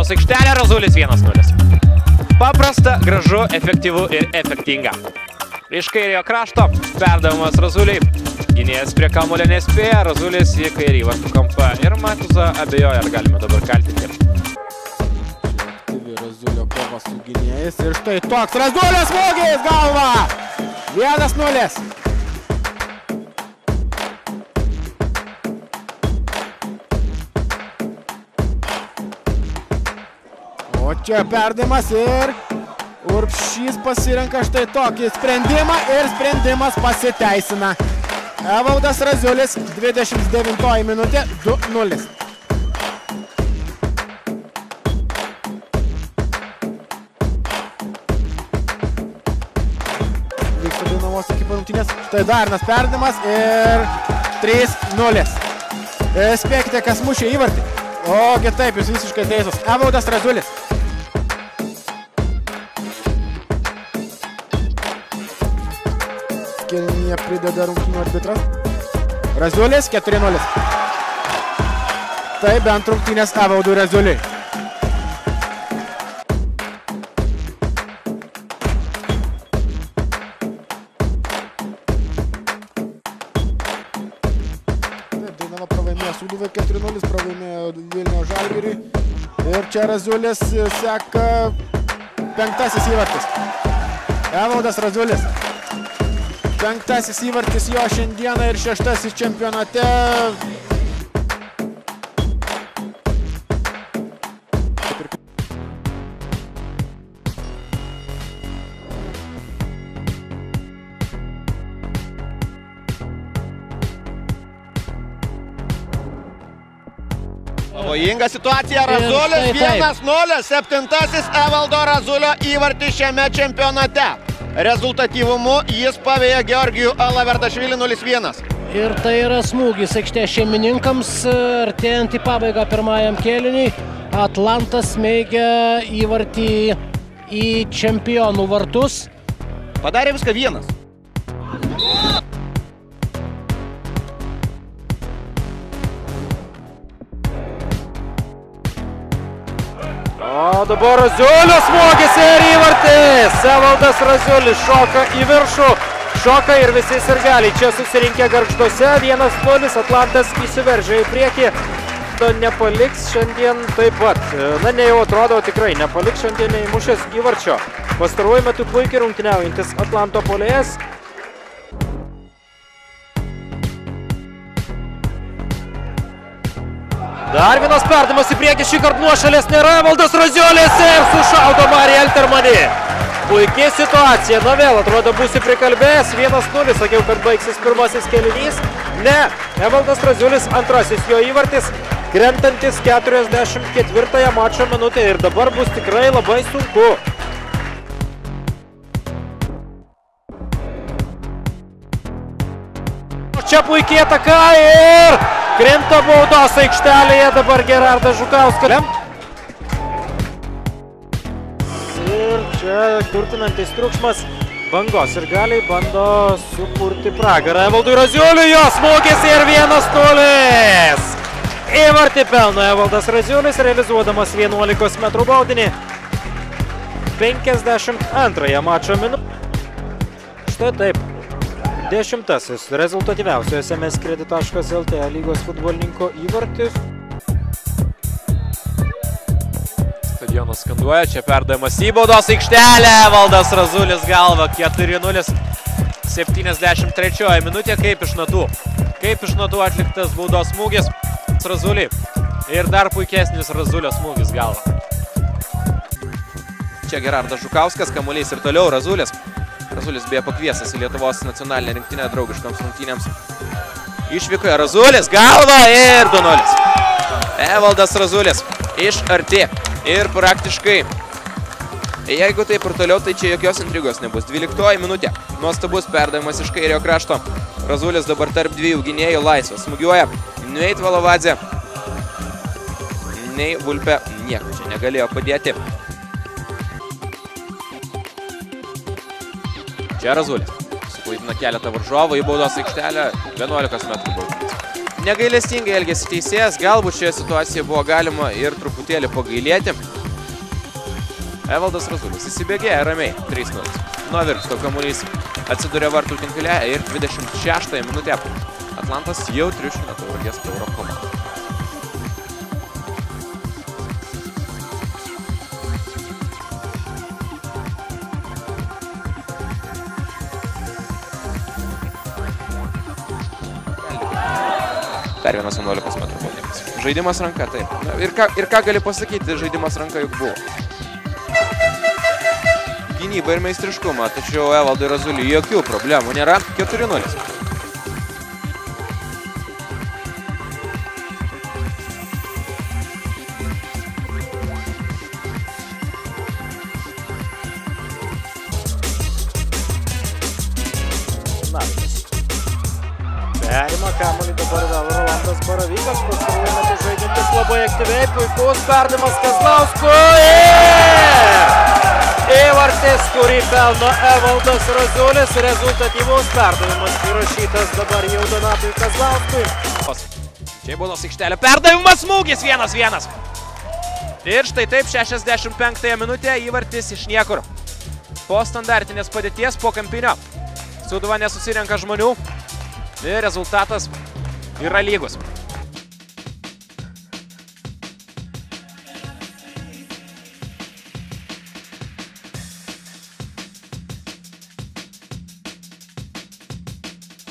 baudos aikštelė, Razulis 1-0. Paprasta, gražu, efektyvu ir efektinga. Iš kairiojo krašto perdavimas Razuliai. Gynėjas prie kamuolio nespėja, Razulis į kairį vartų kampą ir Matuza abejoja, ar galime dabar kaltinti. Aktyvi Razulio kova su gynėjais ir štai toks Razulio smūgis galva! 1-0. O čia perdavimas ir Urbšys pasirenka štai tokį sprendimą ir sprendimas pasiteisina. Evaldas Razulis, 29 minutė, 2-0. Vyksta Dainavos ekipų rungtynės. Štai Darnas perdavimas ir 3-0. Spėkite, kas mušė įvartį. Ogi taip, jūs visiškai teisus. Evaldas Razulis. Kėlinyje prideda rungtynių arbitras. Razulis 4-0. Tai bent rungtynės Evaldui Razuliui. Dainava pralaimėjo Sūduvai 4-0, pralaimėjo Vilniaus Žalgiriui. Ir čia Razulis seka 5. įvartis. Evaldas Razulis. 5. įvartis jo šiandieną ir 6. čempionate. Pavojinga situacija, Razulis 1-0, 7. Evaldo Razulio įvartis šiame čempionate. Rezultatyvumu jis pavėja Georgijų Alaverdašvilį 0-1. Ir tai yra smūgis aikštės šeimininkams, artėjant į pabaigą pirmajam kėliniui. Atlantas smeigia įvartį į čempionų vartus. Padarė viską vienas. O dabar Razulio smūgis ir įvartis. Evaldas Razulis šoka į viršų, šoka ir visi sirgaliai čia susirinkę Gargžduose. 1-0, Atlantas įsiveržia į priekį. To nepaliks šiandien taip pat. Na, ne jau atrodo, tikrai nepaliks šiandien neįmušęs įvarčio. Pastaruoju metu puikiai rungtyniaujantis Atlanto puolėjas. Dar vienas perdavimas į priekį, šį kartą nuošalės nėra, Evaldas Razulis ir sušaudo Marija Altermanį. Puikiai situacija, na vėl atrodo būsi prikalbėjęs, 1-0, sakiau, kad baigsis pirmasis kėlinys. Ne, Evaldas Razulis antrasis jo įvartis, krentantis 44 mačo minutę ir dabar bus tikrai labai sunku. Čia puikiai ataka ir krinta baudos aikštelėje dabar Gerardas Žukauskas. Ir čia turtinantis triukšmas bangos ir galiai bando sukurti pragarą Evaldui Razuliui, jo smūgis ir 1-0. Įvartį pelno Evaldas Razulis, realizuodamas 11 metrų baudinį. 52 mačo minutę. Štai taip. 10. rezultatyviausio SMS Kredit.lt lygos futbolininko įvartis. Stadionas skanduoja, čia perdavimas į baudos aikštelę. Evaldas Razulis galva 4-0. 73 minutė, kaip iš natų. Kaip iš natų atliktas baudos smūgis Razuliui. Ir dar puikesnis Razulio smūgis galva. Čia Gerardas Žukauskas, kamuolys ir toliau Razulis. Razulis beje pakviesas į Lietuvos nacionalinę rinktinę draugiškoms rungtynėms. Išvykoje Razulis, galva ir 2-0. Evaldas Razulis iš arti ir praktiškai. Jeigu taip ir toliau, tai čia jokios intrigos nebus. 12 minutė. Nuostabus perdavimas iš kairio krašto. Razulis dabar tarp dviejų gynėjų laisvas. Smūgiuoja nei Tvalovadzė, nei Vulpė. Nieko čia negalėjo padėti. Čia Razulis. Suklaidina keletą varžovų į baudos aikštelę. 11 metrų baudinys. Negailestingai elgėsi teisėjas. Galbūt šioje situacijoje buvo galima ir truputėlį pagailėti. Evaldas Razulis įsibėgėja ramiai 3-0. Nuo Virksto kamuolys atsidūrė vartų tinkle ir 26 minutė. Atlantas jau triuškina Tauragės Tauro komandą. Dar vienas 11 metrų baudimas. Žaidimas ranka, taip. Ir ką gali pasakyti, žaidimas ranka juk buvo. Gynyba ir meistriškumą, tačiau Evaldui Razuliui jokių problemų nėra. 4-0. Perima kamuolį dabar vėl Rolandas Baravykas, pastaruoju metu žaidžiantis labai aktyviai, puikus perdavimas Kazlauskui ir įvartis, kurį pelno Evaldas Razulis, rezultatyvus perdavimas įrašytas dabar jau Donatui Kazlauskui. Čia baudos aikštelė, perdavimas, smūgis 1-1. Ir štai taip 65 minutė įvartis iš niekur. Po standartinės padėties, po kampinio. Sūduva nesusirenka žmonių. Ir rezultatas yra lygus.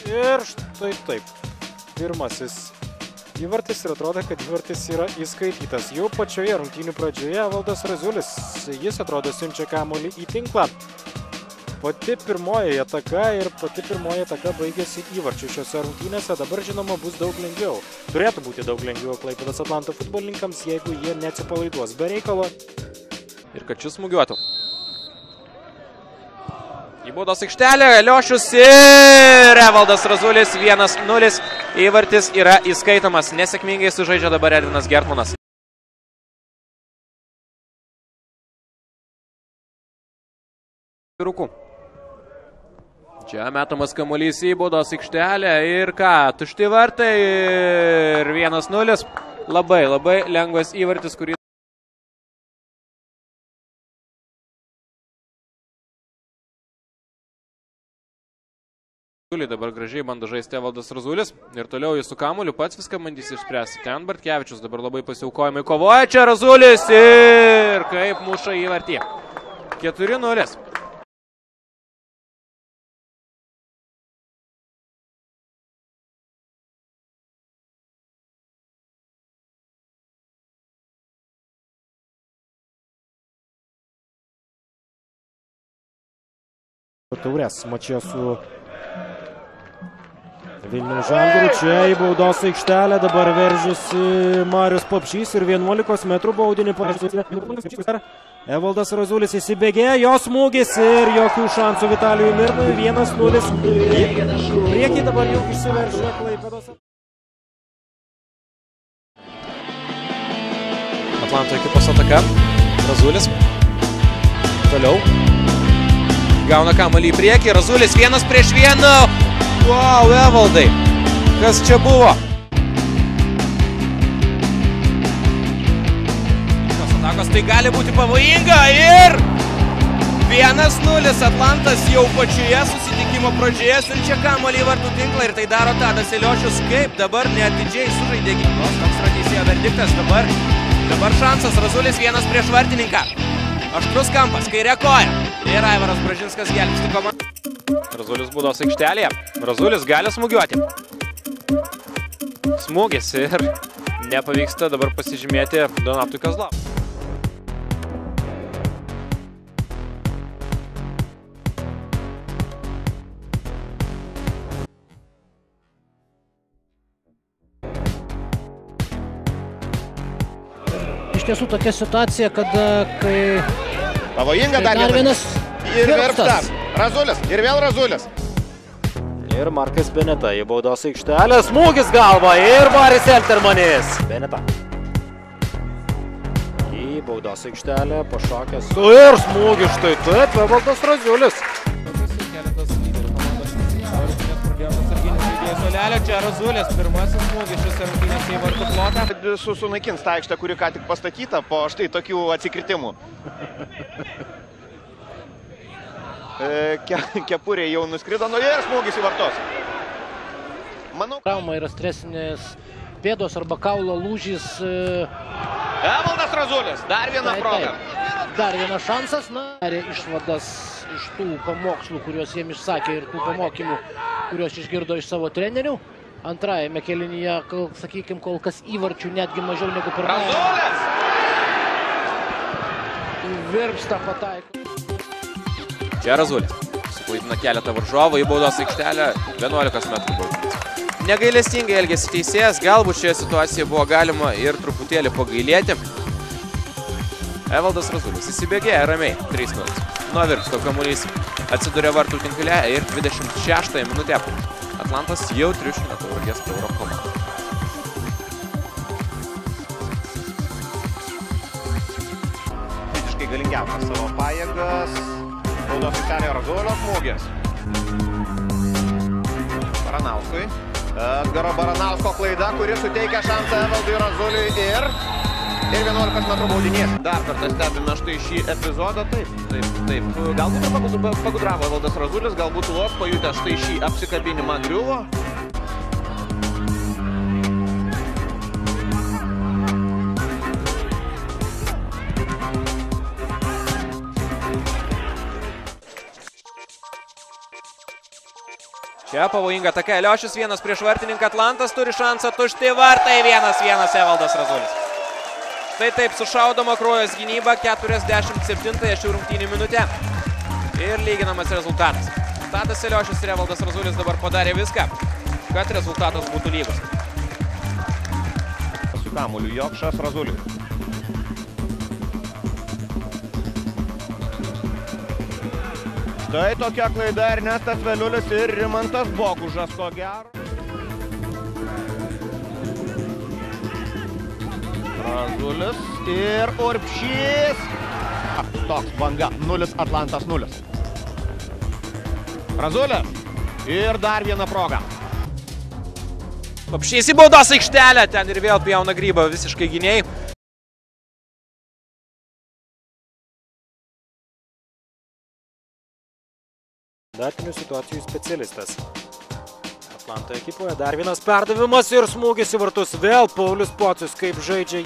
Ir štai taip. Pirmasis įvartis ir atrodo, kad įvartis yra įskaitytas. Jau pačioje rungtynių pradžioje Evaldas Razulis, jis atrodo siunčia kamuolį į tinklą. Pati pirmoji ataka ir pati pirmoji ataka baigėsi įvarčiu šiose rungtynėse. Dabar, žinoma, bus daug lengviau. Turėtų būti daug lengviau Klaipėdos Atlanto futbolininkams, jeigu jie neatsipalaiduos be reikalo. Ir kad šis smūgiuotų. Į baudos aikštelę, Liošius ir Evaldas Razulis 1-0. Įvartis yra įskaitomas. Nesėkmingai sužaidžia dabar Edvinas Gertmanas. Rūkų. Čia metamas kamuolys į baudos aikštelę ir ką, tušti vartai ir 1-0. Labai lengvas įvartis, kurį dabar gražiai bando žaisti Evaldas Razulis ir toliau jis su kamuoliu pats viską bandys išspręsti. Ten Bartkevičius dabar labai pasiaukojimai kovoja, čia Razulis ir kaip muša įvartį. 4-0. Taurės mače su Vilniaus Žalgiriu. Čia į baudos aikštelę dabar veržiasi Marius Papšys ir 11 metrų baudinį. Evaldas Razulis įsibėgėja, jo smūgis ir jokių šansų Vitalijui Mirnui. 1-0. Priekį dabar jau išsiveržia Klaipėdos. Atlanto ekipos ataka. Razulis. Toliau. Gauna kamuolį į priekį. Razulis 1-1. Wow, Evaldai. Kas čia buvo? Tos atakos tai gali būti pavojinga ir 1-0. Atlantas jau pačioje susitikimo pradžioje siunčia kamuolį į vartų tinklą ir tai daro Tadas Eliošius. Kaip dabar neatidžiai sužaidė gynybos. Toks yra teisėjo verdiktas. Dabar šansas. Razulis 1 prieš vartininką. Aštrus kampas, kairė koja. Ir Aivaras Bražinskas gelbsti komandą. Razulis baudos aikštelėje. Razulis gali smūgiuoti. Smūgis ir nepavyksta dabar pasižymėti Donatui Kazlauskui. Iš tiesų tokia situacija, kada kai pavojinga dar vienas. Ir Virpstas. Razulis. Ir vėl Razulis. Ir Markas Beneta į baudos aikštelę. Smūgis galva ir Baris Eltermanis. Beneta. Į baudos aikštelę pašokęs. Ir smūgis štai taip, Evaldas Razulis. aikštelę, čia Razulis, pirmasis smūgis šis rungtynės į vartų plotą. Sunaikins tą aikštę, kuri ką tik pastatyta po štai tokių atsikritimų. Kepurė jau nuskrido, ir smūgis į vartus. Manau, Trauma yra stresinės pėdos arba kaulo lūžis. Evaldas Razulis, dar viena proga. Dar vienas šansas, išvadas iš tų pamokslų, kuriuos jiem išsakė ir tų pamokymų, kuriuos išgirdo iš savo trenerių. Antrajame kėlinyje, sakykime, kol kas įvarčių netgi mažiau negu pirmajame. Razulis! Virpsta pataiko. Čia Razulis. Suklaidina keletą varžovų į baudos aikštelę 11 metrų baudinys. Negailestingai elgėsi teisėjas, galbūt šioje situacijoje buvo galima ir truputėlį pagailėti. Evaldas Razulis įsibėgėja ramiai 3-0. Nuo Virpsto kamuolys atsiduria vartų tinkle ir 26 minutė. Atlantas jau triuškina Tauragės tauro komandą. Fiziškai galingiausias savo pajėgas. Baudos aikštelėje Razulio smūgis. Baranauskui. Edgaro Baranausko klaida, kuri suteikia šansą Evaldui Razuliui ir 11 metrų baudinys. Dar kartą stebime štai šį epizodą. Taip. Galbūt pagudravo Evaldas Razulis, galbūt vos pajutęs štai šį apsikabinimą griuvo. Čia pavojinga ataka. Eliošius vienas prieš vartininką. Atlantas turi šansą, tušti vartai 1-1 Evaldas Razulis. Štai taip sušaudoma Krojos gynyba 47 šių rungtynių minutę. Ir lyginamas rezultatas. Tadas Eliošius ir Evaldas Razulis dabar padarė viską, kad rezultatas būtų lygus. Su kamuoliu Jokšas Razuliui. Štai tokia klaida Ernestas Veliulis ir Rimantas Bogužas, ko gero. Razulis ir Urbšys. Toks banga, 0 Atlantas 0. Razulis ir dar viena proga. Urbšys į baudos aikštelę, ten ir vėl pjauna grybą visiškai gynėjai. Standartinių situacijų specialistas. Atlanto ekipoje dar vienas perdavimas ir smūgis į vartus. Vėl Paulius Pocius kaip žaidžia.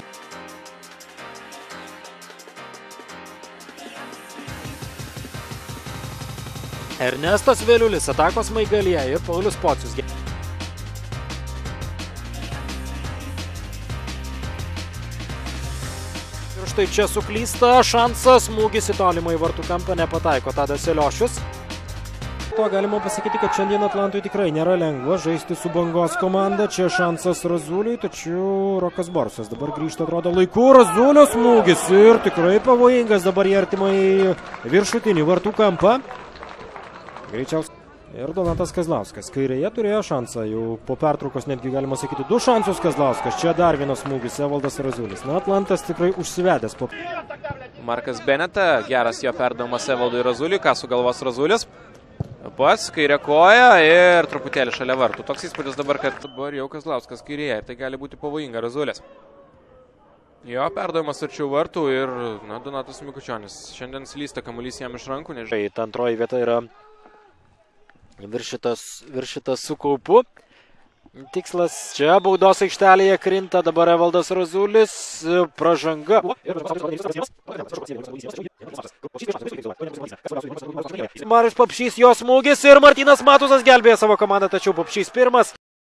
Ernestas Veliulis atakos smaigalyje ir Paulius Pocius. Ir štai čia suklysta šansas, smūgis į tolimą į vartų kampą nepataiko Tadas Eliošius. To galima pasakyti, kad šiandien Atlantui tikrai nėra lengva žaisti su Bangos komanda. Čia šansas Razuliui, tačiau Rokas Borsas dabar grįžta, atrodo, laiku. Razulio smūgis ir tikrai pavojingas dabar į artimą į viršutinį vartų kampą. Greičiausiai. Ir Donatas Kazlauskas kairėje turėjo šansą, jau po pertraukos netgi galima sakyti 2 šansus Kazlauskas. Čia dar vienas smūgis Evaldas Razulis. Na, Atlantas tikrai užsivedęs po... Markas Beneta, geras jo perdavimas Evaldui Razuliui, ką sugalvos Razulis. Pats kairė koja ir truputėlį šalia vartų. Toks įspūdis dabar, kad dabar jau Kazlauskas kairėje ir tai gali būti pavojinga Razulis. Jo perdavimas arčiau vartų ir Donatas Mikučionis. Šiandien slysta kamuolys jam iš rankų. Ta antroji vieta yra viršytas su kaupu. Tikslas čia baudos aikštelėje krinta dabar Evaldas Razulis. Pražanga. Marius Papšys, jo smūgis ir Martynas Matusas gelbėja savo komandą, tačiau Papšys pirmas.